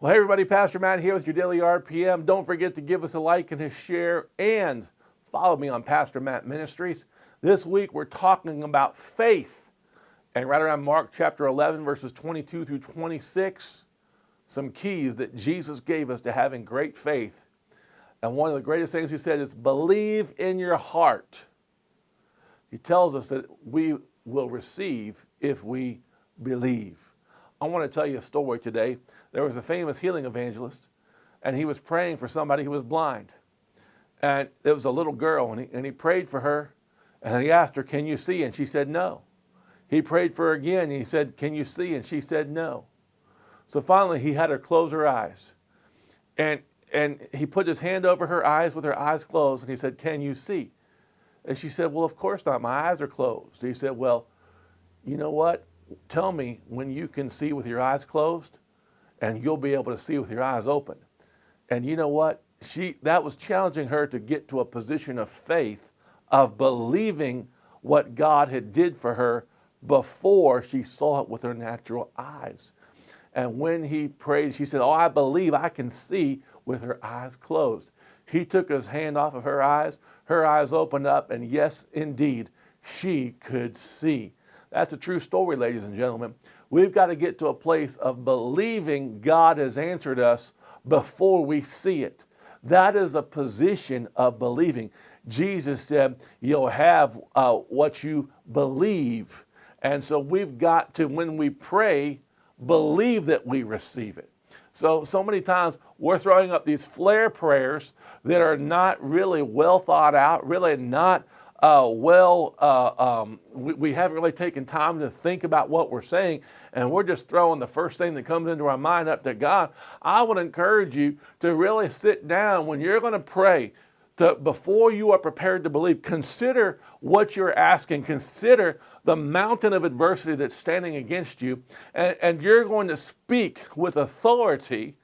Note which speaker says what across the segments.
Speaker 1: Well, hey everybody, Pastor Matt here with your daily RPM. Don't forget to give us a like and a share and follow me on Pastor Matt Ministries. This week we're talking about faith, and right around Mark chapter 11 verses 22 through 26, some keys that Jesus gave us to having great faith. And one of the greatest things he said is believe in your heart. He tells us that we will receive if we believe. I want to tell you a story today. There was a famous healing evangelist, and he was praying for somebody who was blind. And it was a little girl, and he prayed for her, and he asked her, "Can you see?" And she said, "No." He prayed for her again, and he said, "Can you see?" And she said, "No." So finally, he had her close her eyes. And he put his hand over her eyes with her eyes closed, and he said, "Can you see?" And she said, "Well, of course not. My eyes are closed." He said, "Well, you know what? Tell me when you can see with your eyes closed, and you'll be able to see with your eyes open." And you know what? That was challenging her to get to a position of faith, of believing what God had did for her before she saw it with her natural eyes. And when he prayed, she said, "Oh, I believe I can see with her eyes closed." He took his hand off of her eyes opened up, and yes, indeed, she could see. That's a true story, ladies and gentlemen. We've got to get to a place of believing God has answered us before we see it. That is a position of believing. Jesus said, "You'll have what you believe." And so we've got to, when we pray, believe that we receive it. So many times we're throwing up these flare prayers that are not really well thought out, really not we haven't really taken time to think about what we're saying, and we're just throwing the first thing that comes into our mind up to God. I would encourage you to really sit down when you're going to pray, before you are prepared to believe, consider what you're asking, consider the mountain of adversity that's standing against you, and you're going to speak with authority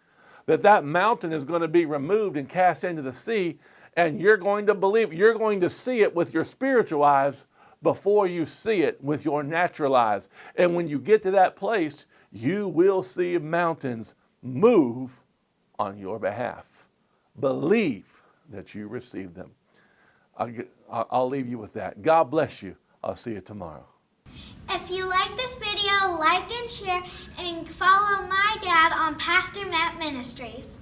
Speaker 1: that mountain is going to be removed and cast into the sea. And you're going to believe, you're going to see it with your spiritual eyes before you see it with your natural eyes. And when you get to that place, you will see mountains move on your behalf. Believe that you receive them. I'll leave you with that. God bless you. I'll see you tomorrow.
Speaker 2: If you like this video, like and share, and follow my dad on Pastor Matt Ministries.